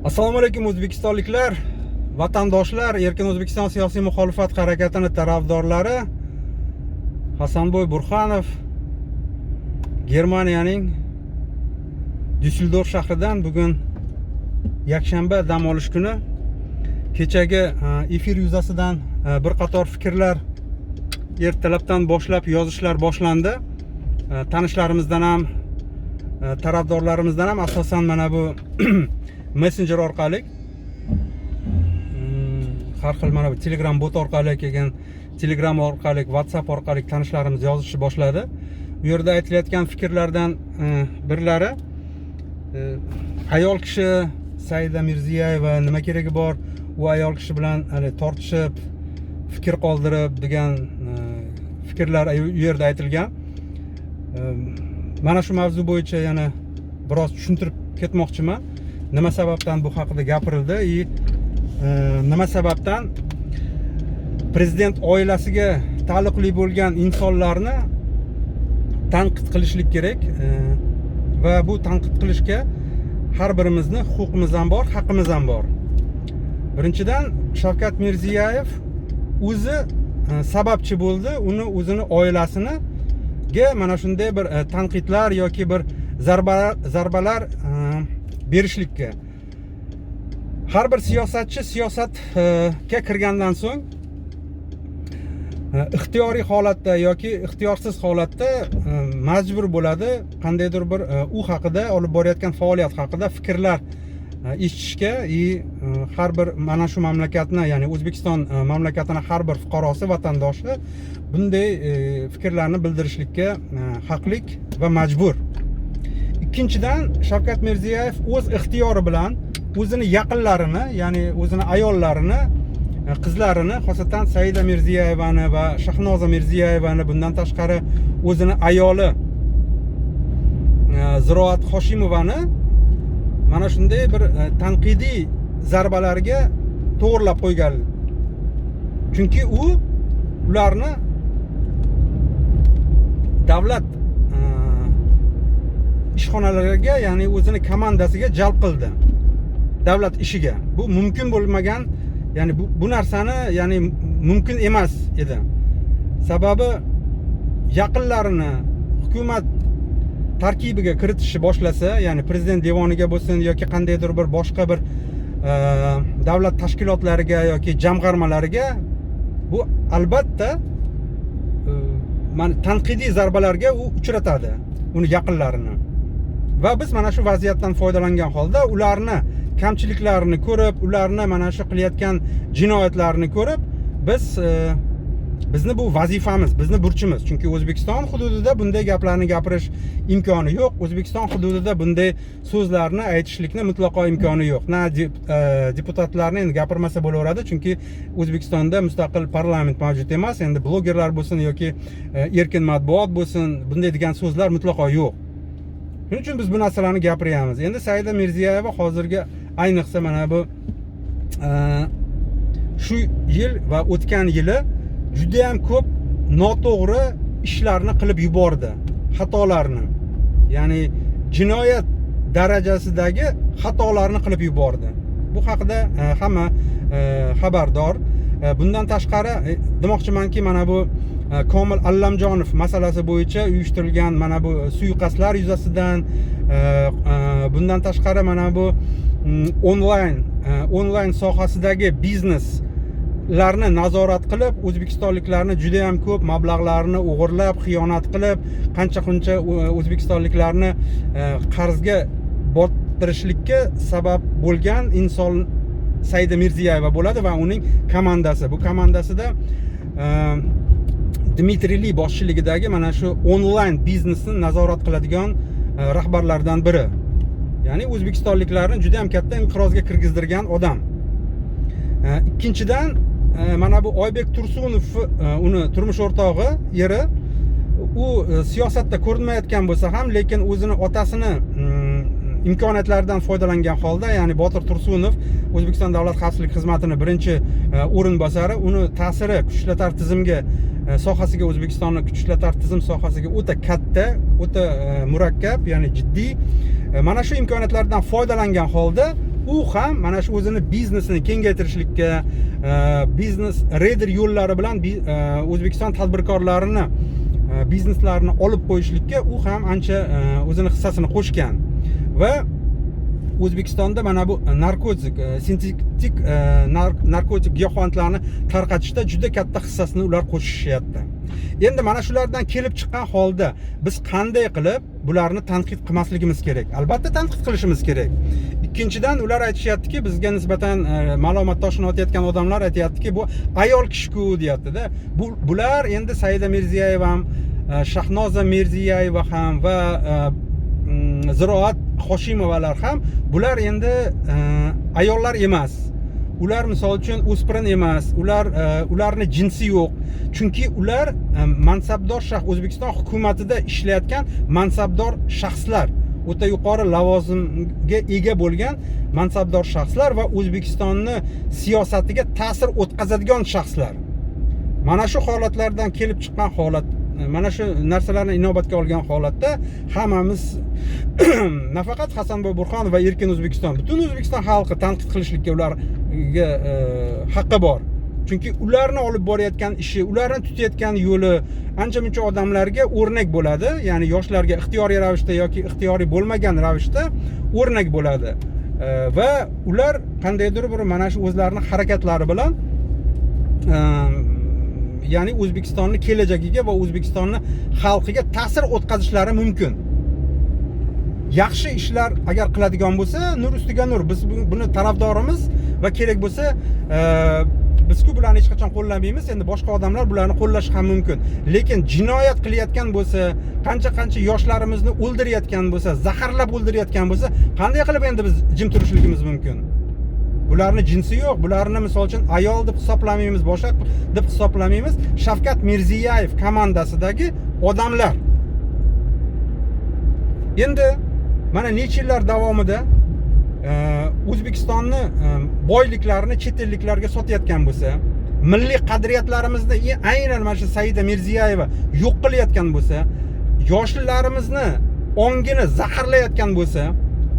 Assalomu alaykum o'zbekistonliklar, vatandoshlar, Erkin O'zbekiston siyosiy muxolifat harakatini tarafdorlari. Hasanboy Burxanov Germaniyaning Düsseldorf shahridan bugun yakshanba dam olish kuni kechagi efir yuzasidan bir qator fikrlar ertalabdan boshlab yozishlar boshlandi. Tanishlarimizdan ham, tarafdorlarimizdan ham asosan mana bu Messenger orqali har xil mana bu Telegram bot orqali kelgan, Telegram orqali, WhatsApp orqali tanishlarimiz yozishni boshladi. Bu yerda aytilayotgan fikrlardan birlari ayol kishi Saida Mirziyoyeva nima keragi bor, u ayol kishi bilan tortishib, fikr qoldirib degan fikrlar u yerda aytilgan. Mana shu mavzu bo'yicha yana biroz tushuntirib ketmoqchiman. Nima sababdan bu haqida gapirildi nima sababdan prezident oilasiga taalluqli bo'lgan insonlarni tanqid qilishlik kerak va bu tanqid qilishga har birimizni huquqimiz ham bor, haqqimiz ham bor. Birinchidan, Shavkat Mirziyoyev o'zi sababchi bo'ldi, o'zini oilasiniga mana shunday bir tanqidlar yoki bir zarbalar berishlikka. Har bir siyosatchi siyosatga kirgandan so'ng ixtiyoriy holatda yoki ixtiyorsiz holatda majbur bo'ladi qandaydir bir u haqida olib borayotgan faoliyat haqida fikrlar eshitishga. Har bir mana shu mamlakatni, ya'ni O'zbekiston mamlakatini har bir fuqarosi, vatandoshi bunday fikrlarni bildirishlikka haqlik va majbur. Ikkinchidan, Shavkat Mirziyoyev o'z ixtiyori bilan o'zini yaqinlarini, ya'ni o'zini ayollarini, qizlarini, xosatan Saida Mirziyoyevani va Shahnoza Mirziyoyevani, bundan tashqari o'zini ayoli Ziroat Hoshimovani mana shunday bir tanqidiy zarbalarga to'g'rilab qo'ygan. Chunki ularni davlat ishxonalariga, ya'ni o'zini komandasiga jalb qildi, davlat ishiga. Bu mumkin bo'lmagan, ya'ni bu narsani, ya'ni mumkin emas edi. Sababi yaqinlarini hukumat tarkibiga kiritishni boshlasa, ya'ni prezident devoniga bo'lsin yoki qandaydir bir boshqa bir davlat tashkilotlariga yoki jamg'armalariga, bu albatta tanqidiy zarbalarga u uchratadi uni yaqinlarini. Va biz mana shu vaziyatdan foydalangan holda ularni kamchiliklarini ko'rib, ularni mana shu qilayotgan jinoyatlarini ko'rib, bizni bu vazifamiz, bizni burchimiz. Chunki O'zbekiston hududida bunday gaplarni gapirish imkoni yo'q. O'zbekiston hududida bunday so'zlarni aytishlikni mutlaqo imkoni yo'q. Na deputatlarni endi gapirmasa bo'laveradi, chunki O'zbekistonda mustaqil parlament mavjud emas. Endi blogerlar bo'lsin yoki erkin matbuot bo'lsin, bunday degan so'zlar mutlaqo yo'q. Shuning uchun biz bu narsalarni gapiryapmiz. Endi Saida Mirziyoyeva hozirga ayniqsa mana bu shu yil va o'tgan yili juda ham ko'p noto'g'ri ishlarni qilib yubordi, xatolarni. Ya'ni jinoyat darajasidagi xatolarni qilib yubordi. Bu haqida hamma xabardor. Bundan tashqari demoqchimanki, mana bu Komil Allamjonov masalasi bo'yicha uyushtirilgan mana bu suiqasdlar yuzasidan, bundan tashqari mana bu onlayn sohasidagi bizneslarni nazorat qilib, o'zbekistonliklarni juda ham ko'p mablag'larni o'g'irlab, xiyonat qilib, qancha o'zbekistonliklarni qarzga botirishlikka sabab bo'lgan inson Saida Mirziyoyeva bo'ladi va uning komandasi. Bu komandasida Dmitriy Li boshchiligidagi mana shu onlayn biznesni nazorat qiladigan rahbarlardan biri. Ya'ni o'zbekistonliklarni juda ham katta inqirozga kirgizdirgan odam. Ikkinchidan, mana bu Oybek Tursunov, uni turmush o'rtog'i, eri, u siyosatda ko'rinmayotgan bo'lsa ham, lekin o'zini otasini imkoniyatlaridan foydalangan holda, ya'ni Botir Tursunov O'zbekiston Davlat xavfsizlik xizmatining birinchi o'rinbosari, uni ta'siri kuchlatar tizimga sohasiga, O'zbekistonning kuchlatar tizim sohasiga o'ta katta, o'ta murakkab, ya'ni jiddiy. Mana shu imkoniyatlardan foydalangan holda u ham mana shu o'zini biznesini kengaytirishlikka, biznes reyder yo'llari bilan O'zbekiston tadbirkorlarini bizneslarini olib qo'yishlikka u ham ancha o'zini hissasini qo'shgan va O'zbekistonda mana bu narkotik, sintetik narkotik giyohvandlarni tarqatishda juda katta hissasini ular qo'shishyapti. Endi mana shulardan kelib chiqqan holda biz qanday qilib bularni tanqid qilmasligimiz kerak? Albatta tanqid qilishimiz kerak. Ikkinchidan ular aytishyaptiki, bizga nisbatan ma'lumot toshini otayotgan odamlar aytayaptiki, bu ayol kishi-ku deyapti-da. Bular endi Saida Mirziyoyeva ham, Shahnoza Mirziyoyeva ham va Ziroat Hoshimovalar ham bular endi ayollar emas. Ular misol uchun o'spirin emas, ularni jinsi yo'q. Chunki ular mansabdor shaxs, O'zbekiston hukumatida ishlayotgan mansabdor shaxslar, o'ta yuqori lavozimga ega bo'lgan mansabdor shaxslar va O'zbekistonni siyosatiga ta'sir o'tkazadigan shaxslar. Mana shu holatlardan kelib chiqqan holat, mana shu narsalarni inobatga olgan holatda hammamiz nafaqat Hasanboy Burxonov va Erkin O'zbekiston, butun O'zbekiston xalqi tanqid qilishlikka ularga haqqi bor. Chunki ularni olib borayotgan ishi, ularni tutayotgan yo'li ancha-muncha odamlarga o'rnak bo'ladi, ya'ni yoshlarga ixtiyoriy ravishda yoki ixtiyoriy bo'lmagan ravishda o'rnak bo'ladi. Va ular qandaydir bir mana shu o'zlarining harakatlari bilan ya'ni O'zbekistonni kelajagiga va O'zbekistonni xalqiga ta'sir o'tkazishlari mumkin. Yaxshi ishlar agar qiladigan bo'lsa, nur ustiga nur. Biz buni tarafdorimiz va kerak bo'lsa, biz-ku bularni hech qachon qo'llamaymiz. Endi boshqa odamlar bularni qo'llashi ham mumkin. Lekin jinoyat qilayotgan bo'lsa, qancha yoshlarimizni o'ldirayotgan bo'lsa, zaharlab o'ldirayotgan bo'lsa, qanday qilib endi biz jim turishligimiz mumkin? Bularni jinsi yo'q, bularni misol uchun ayol deb hisoblamaymiz, boshqa deb hisoblamaymiz. Shavkat Mirziyoyev komandasidagi odamlar. Endi mana necha yillar davomida O'zbekistonni boyliklarini chet elliklarga sotayotgan bo'lsa, milliy qadriyatlarimizni aynan mana shu Saida Mirziyoyeva yo'q qilayotgan bo'lsa, yoshlarimizni ongini zaharlayotgan bo'lsa,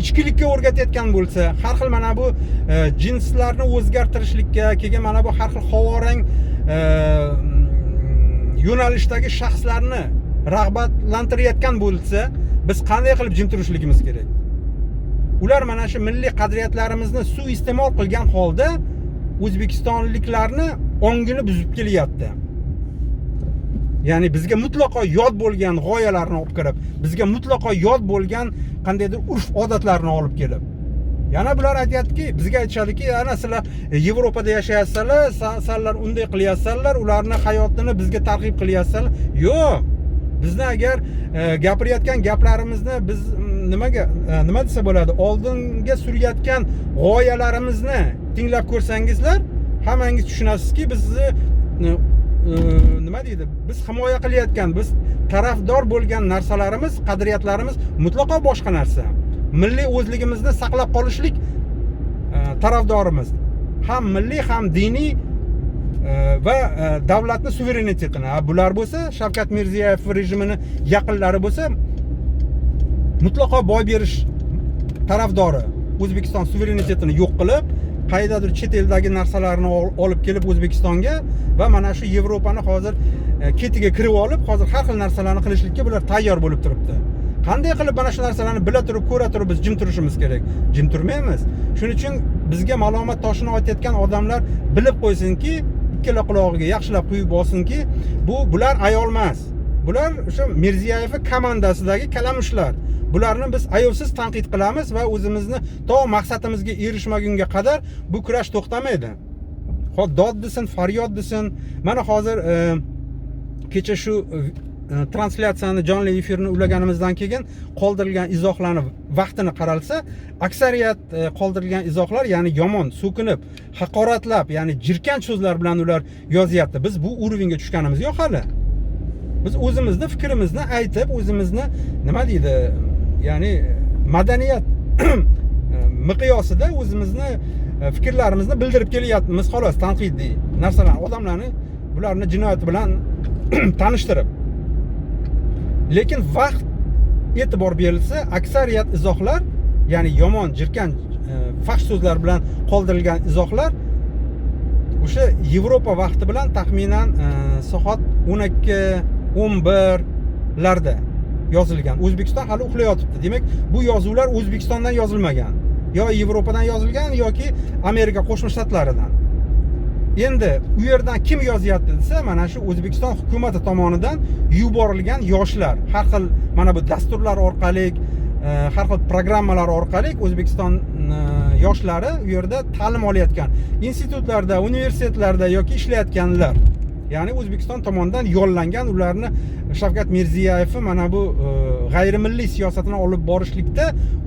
ichkilikka o'rgatayotgan bo'lsa, har xil mana bu jinslarni o'zgartirishlikka kelgan mana bu har xil havorang yo'nalishdagi shaxslarni rag'batlantirayotgan bo'lsa, biz qanday qilib jim turishligimiz kerak? Ular mana shu milliy qadriyatlarimizni suiiste'mol qilgan holda O'zbekistonliklarni ongini buzib kelyapti. Ya'ni bizga mutlaqo yod bo'lgan g'oyalarni olib kirib, bizga mutlaqo yod bo'lgan qandaydir urf-odatlarni olib kelib. Yana bular aytayaptiki, bizga aytishadiki, ana sizlar Yevropada yashayapsizlar, sizlar unday qilyapsizlar, ularning hayotini bizga targ'ib qilyapsizlar. Yo'q. Bizni agar gapirayotgan gaplarimizni biz nima desa bo'ladi, oldinga surayotgan g'oyalarimizni tinglab ko'rsangizlar, hammangiz tushunasizki, bizni nima deydi, biz himoya qilayotgan, biz tarafdor bo'lgan narsalarimiz, qadriyatlarimiz mutlaqo boshqa narsa. Milliy o'zligimizni saqlab qolishlik tarafdorimiz. Ham milliy, ham diniy va davlatning suverenitetini. Bular bo'lsa, Shavkat Mirziyoyev rejimini yaqinlari bo'lsa, mutlaqo boy berish tarafdori. O'zbekiston suverenitetini yo'q qilib, qaydadir chet eldagi narsalarni olib kelib O'zbekistonga va mana shu Yevropani hozir ketiga kirib olib, hozir har xil narsalarni qilishlikka bular tayyor bo'lib turibdi. Qanday qilib mana shu narsalarni bila turib, ko'ra turib biz jim turishimiz kerak? Jim turmaymiz. Shuning uchun bizga ma'lumot toshini otayotgan odamlar bilib qo'ysinki, ikkala qulog'iga yaxshilab quyib olsinki, bular ayol emas. Bular o'sha Mirziyoyev komandasidagi kalamushlar. Bularni biz ayovsiz tanqid qilamiz va o'zimizni to maqsadimizga erishmagunga qadar bu kurash to'xtamaydi. Dod desin, faryod desin. Mana hozir kecha shu translyatsiyani jonli efirni ulaganimizdan keyin qoldirilgan izohlarni vaqtini qaralsa, aksariyat qoldirilgan izohlar, ya'ni yomon, so'kinib, haqoratlab, ya'ni jirkanch so'zlar bilan ular yozyapti. Biz bu urovingga tushganimiz yo'q hali. Biz o'zimizni fikrimizni aytib, o'zimizni nima deydi, ya'ni madaniyat miqyosida o'zimizni fikrlarimizni bildirib kelyapmiz, xolos, tanqidiy narsalarni, odamlarni bularni jinoyat bilan tanishtirib. Lekin vaqt e'tibor berilsa, aksariyat izohlar, ya'ni yomon, jirkanch fahsh so'zlar bilan qoldirilgan izohlar o'sha Yevropa vaqti bilan taxminan soat 12-11larda yozilgan. O'zbekiston hali uxlayotibdi. Demak, bu yozuvlar O'zbekistondan yozilmagan. Yo Yevropadan yozilgan yoki Amerika Qo'shma Shtatlaridan. Endi u yerdan kim yozyapti desa, mana shu O'zbekiston hukumati tomonidan yuborilgan yoshlar, har xil mana bu dasturlar orqali, har xil programmalar orqali O'zbekiston yoshlari u yerda ta'lim olayotgan institutlarda, universitetlarda yoki ishlayotganlar. Ya'ni O'zbekiston tomonidan yollangan, ularni Shavkat Mirziyoyev mana bu g'ayrimilliy siyosatini olib borishlikda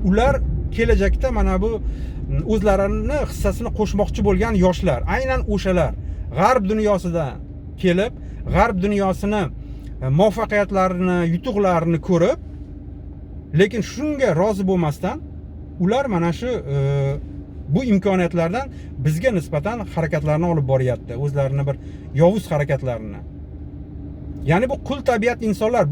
ular kelajakda mana bu o'zlarini hissasini qo'shmoqchi bo'lgan yoshlar, aynan o'shalar g'arb dunyosida kelib, g'arb dunyosini muvaffaqiyatlarini, yutuqlarini ko'rib, lekin shunga rozi bo'lmasdan ular mana shu bu imkoniyatlardan bizga nisbatan harakatlarni olib boryapti, o'zlarini bir yovuz harakatlarini. Ya'ni bu qul tabiat insonlar,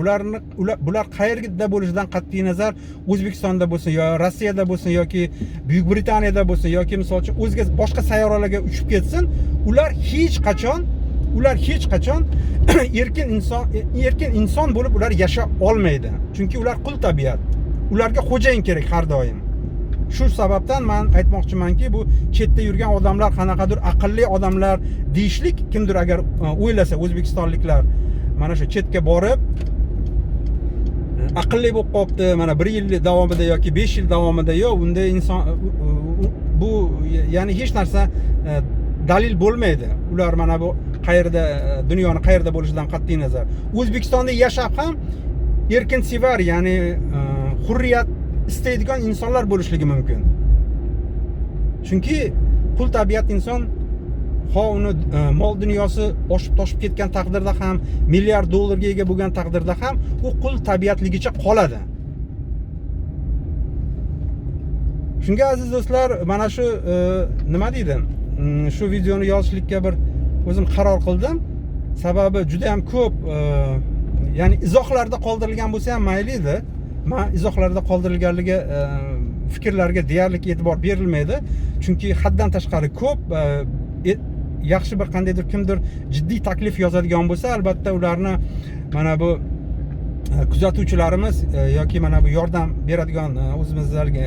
bular qayerda bo'lishidan qat'iy nazar, O'zbekistonda bo'lsin, yo Rossiyada bo'lsin, yoki Buyuk Britaniyada bo'lsin, yoki misol uchun o'zga boshqa sayyoralarga uchib ketsin, ular hech qachon erkin inson bo'lib ular yasha olmaydi. Chunki ular qul tabiat. Ularga xo'jayin kerak har doim. Shu sababdan men aytmoqchimanki, bu chetda yurgan odamlar qanaqadir aqlli odamlar deyishlik, kimdir agar o'ylasa o'zbekistonliklar mana shu chetga borib aqlli bo'lib qolibdi, mana 1 yil davomida yoki 5 yil davomida, yo'q, unda inson bu ya'ni hech narsa dalil bo'lmaydi. Ular mana bu qayerda, dunyoni qayerda bo'lishidan qat'iy nazar. O'zbekistonda yashab ham erkinsevar, ya'ni hurriyat istaydigan insonlar bo'lishligi mumkin. Chunki qul tabiat inson uni mol dunyosi oshib toshib ketgan taqdirda ham, milliard dollarga ega bo'lgan taqdirda ham u qul tabiatligicha qoladi. Shunga aziz do'stlar, mana shu nima deydi? Shu videoni yozishlikka bir o'zim qaror qildim. Sababi juda ham ko'p, ya'ni izohlarda qoldirilgan bo'lsa ham mayli edi. Men izohlarda qoldirilganligi fikrlarga deyarli e'tibor berilmaydi. Chunki haddan tashqari ko'p yaxshi bir qandaydir kimdir jiddiy taklif yozadigan bo'lsa, albatta ularni mana bu kuzatuvchilarimiz yoki mana bu yordam beradigan o'zimizdagi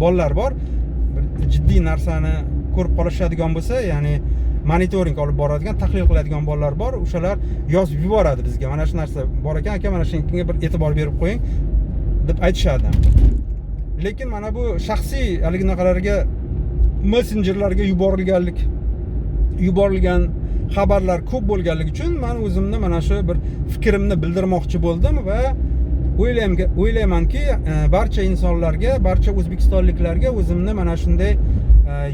bolalar bor. Jiddiy narsani ko'rib qolishadigan bo'lsa, ya'ni monitoring olib boradigan, tahlil qiladigan bolalar bor. O'shalar yozib yuboradi bizga. Mana shu narsa bor ekan, aka, mana shunga bir e'tibor berib qo'ying deb aytishadi. Lekin mana bu shaxsiy haliginalarga messenjerlarga yuborilgan xabarlar ko'p bo'lganligi uchun men o'zimni mana shu bir fikrimni bildirmoqchi bo'ldim va o'ylaymanki, barcha insonlarga, barcha o'zbekistonliklarga o'zimni mana shunday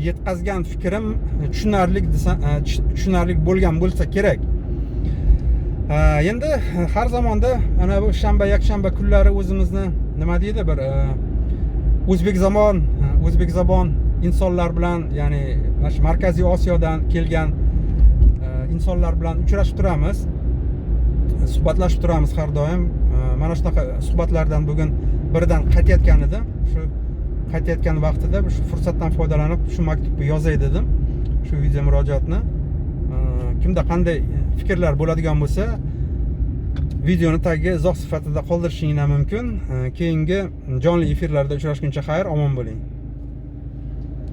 yetkazgan fikrim tushunarli bo'lgan bo'lsa kerak. Endi har zamonda mana bu shanba, yakshanba kunlari o'zimizni nima deydi, bir o'zbek zabon insonlar bilan, ya'ni mana shu Markaziy Osiyodan kelgan insonlar bilan uchrashib turamiz, suhbatlashib turamiz har doim. Mana shunaqa suhbatlardan bugun biridan qaytayotgan edim. Shu qaytayotgan vaqtida shu fursatdan foydalanib shu maktubni yozay dedim, shu video murojaatni. Kimda qanday fikrlar bo'ladigan bo'lsa, videoni tagiga izoh sifatida qoldirishinglar mumkin. Keyingi jonli efirlarda uchrashguncha xayr, omon bo'ling.